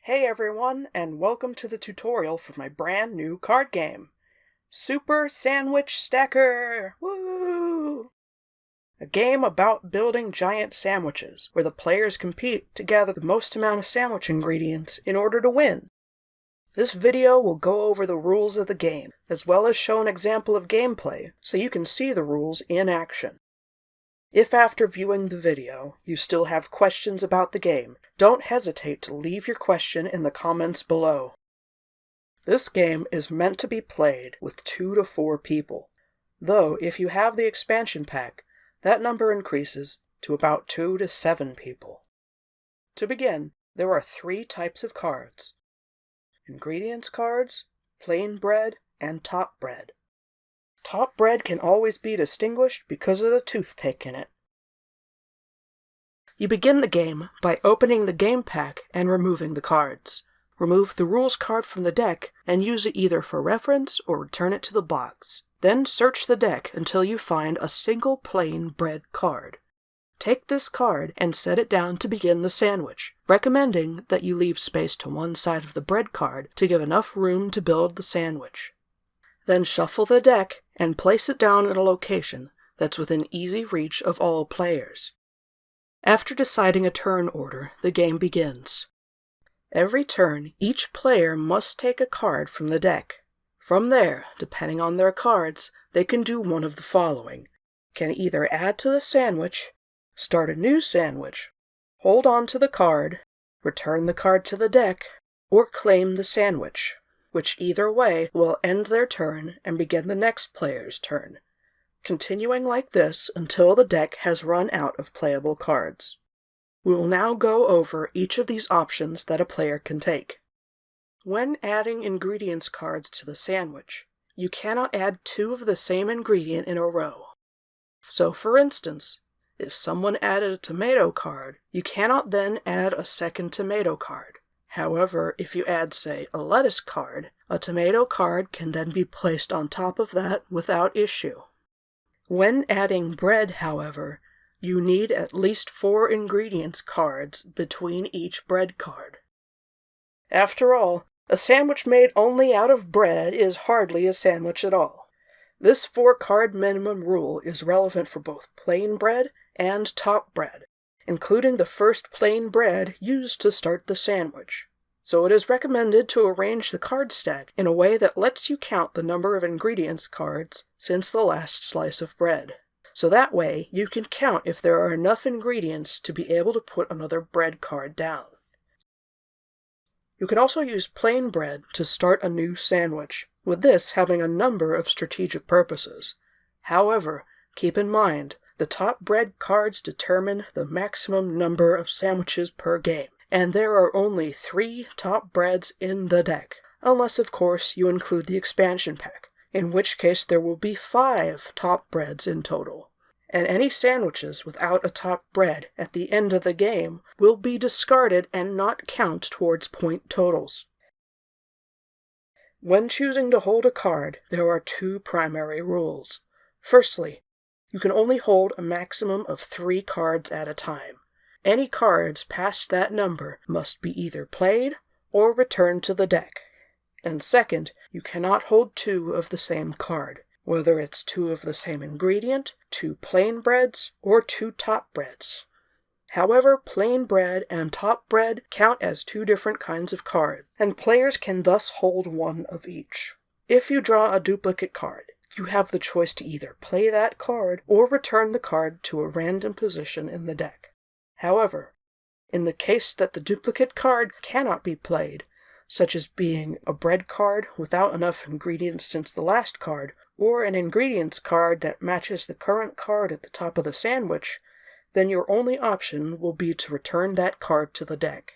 Hey everyone, and welcome to the tutorial for my brand new card game, Super Sandwich Stacker! Woo! A game about building giant sandwiches, where the players compete to gather the most amount of sandwich ingredients in order to win. This video will go over the rules of the game, as well as show an example of gameplay, so you can see the rules in action. If after viewing the video, you still have questions about the game, don't hesitate to leave your question in the comments below. This game is meant to be played with 2 to 4 people, though if you have the expansion pack, that number increases to about 2 to 7 people. To begin, there are 3 types of cards: ingredients cards, plain bread, and top bread. Top bread can always be distinguished because of the toothpick in it. You begin the game by opening the game pack and removing the cards. Remove the rules card from the deck and use it either for reference or return it to the box. Then search the deck until you find a single plain bread card. Take this card and set it down to begin the sandwich, recommending that you leave space to one side of the bread card to give enough room to build the sandwich. Then shuffle the deck and place it down in a location that's within easy reach of all players. After deciding a turn order, the game begins. Every turn, each player must take a card from the deck. From there, depending on their cards, they can do one of the following: can either add to the sandwich, start a new sandwich, hold on to the card, return the card to the deck, or claim the sandwich, which either way will end their turn and begin the next player's turn, continuing like this until the deck has run out of playable cards. We will now go over each of these options that a player can take. When adding ingredients cards to the sandwich, you cannot add 2 of the same ingredient in a row. So for instance, if someone added a tomato card, you cannot then add a second tomato card. However, if you add, say, a lettuce card, a tomato card can then be placed on top of that without issue. When adding bread, however, you need at least 4 ingredients cards between each bread card. After all, a sandwich made only out of bread is hardly a sandwich at all. This 4-card minimum rule is relevant for both plain bread and top bread, including the first plain bread used to start the sandwich. So it is recommended to arrange the card stack in a way that lets you count the number of ingredients cards since the last slice of bread. So that way, you can count if there are enough ingredients to be able to put another bread card down. You can also use plain bread to start a new sandwich, with this having a number of strategic purposes. However, keep in mind, the top bread cards determine the maximum number of sandwiches per game, and there are only 3 top breads in the deck, unless of course you include the expansion pack, in which case there will be 5 top breads in total. And any sandwiches without a top bread at the end of the game will be discarded and not count towards point totals. When choosing to hold a card, there are 2 primary rules. Firstly, you can only hold a maximum of 3 cards at a time. Any cards past that number must be either played or returned to the deck. And second, you cannot hold 2 of the same card, whether it's 2 of the same ingredient, 2 plain breads, or 2 top breads. However, plain bread and top bread count as 2 different kinds of cards, and players can thus hold 1 of each. If you draw a duplicate card, you have the choice to either play that card or return the card to a random position in the deck. However, in the case that the duplicate card cannot be played, such as being a bread card without enough ingredients since the last card, or an ingredients card that matches the current card at the top of the sandwich, then your only option will be to return that card to the deck.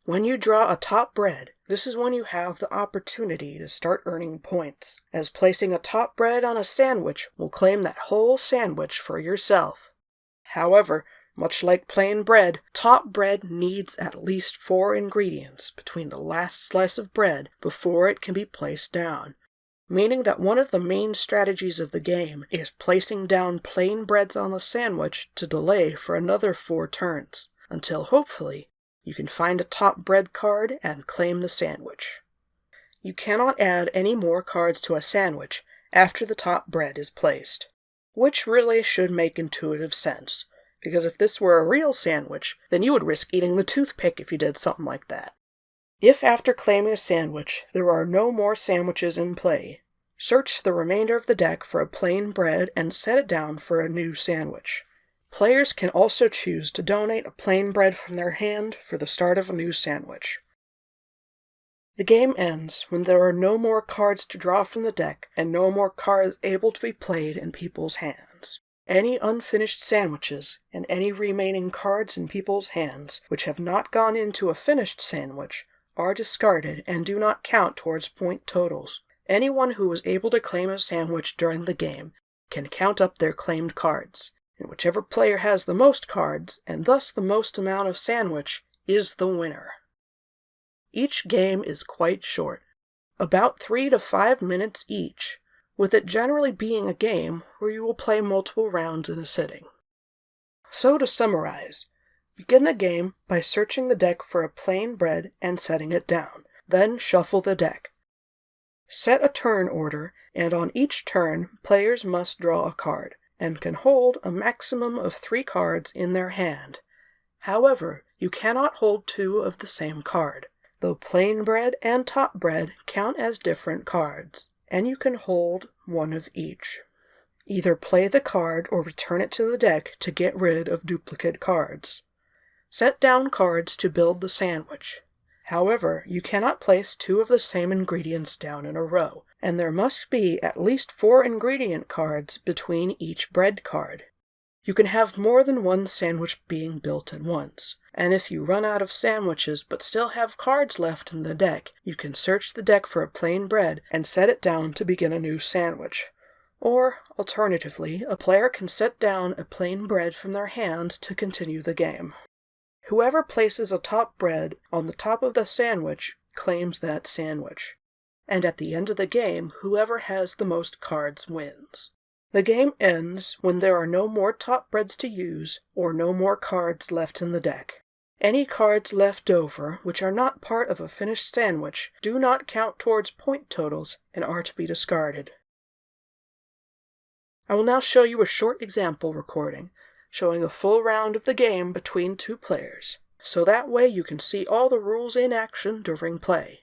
When you draw a top bread, this is when you have the opportunity to start earning points, as placing a top bread on a sandwich will claim that whole sandwich for yourself. However, much like plain bread, top bread needs at least 4 ingredients between the last slice of bread before it can be placed down, meaning that one of the main strategies of the game is placing down plain breads on the sandwich to delay for another 4 turns, until hopefully You can find a top bread card and claim the sandwich. You cannot add any more cards to a sandwich after the top bread is placed, which really should make intuitive sense, because if this were a real sandwich, then you would risk eating the toothpick if you did something like that. If after claiming a sandwich there are no more sandwiches in play, search the remainder of the deck for a plain bread and set it down for a new sandwich. Players can also choose to donate a plain bread from their hand for the start of a new sandwich. The game ends when there are no more cards to draw from the deck and no more cards able to be played in people's hands. Any unfinished sandwiches and any remaining cards in people's hands which have not gone into a finished sandwich are discarded and do not count towards point totals. Anyone who was able to claim a sandwich during the game can count up their claimed cards, and whichever player has the most cards, and thus the most amount of sandwich, is the winner. Each game is quite short, about 3 to 5 minutes each, with it generally being a game where you will play multiple rounds in a sitting. So to summarize, begin the game by searching the deck for a plain bread and setting it down, then shuffle the deck. Set a turn order, and on each turn, players must draw a card, and can hold a maximum of 3 cards in their hand. However, you cannot hold 2 of the same card, though plain bread and top bread count as different cards, and you can hold 1 of each. Either play the card or return it to the deck to get rid of duplicate cards. Set down cards to build the sandwich. However, you cannot place 2 of the same ingredients down in a row, and there must be at least 4 ingredient cards between each bread card. You can have more than one sandwich being built at once, and if you run out of sandwiches but still have cards left in the deck, you can search the deck for a plain bread and set it down to begin a new sandwich. Or, alternatively, a player can set down a plain bread from their hand to continue the game. Whoever places a top bread on the top of the sandwich claims that sandwich, and at the end of the game, whoever has the most cards wins. The game ends when there are no more top breads to use or no more cards left in the deck. Any cards left over, which are not part of a finished sandwich, do not count towards point totals and are to be discarded. I will now show you a short example recording, showing a full round of the game between 2 players, so that way you can see all the rules in action during play.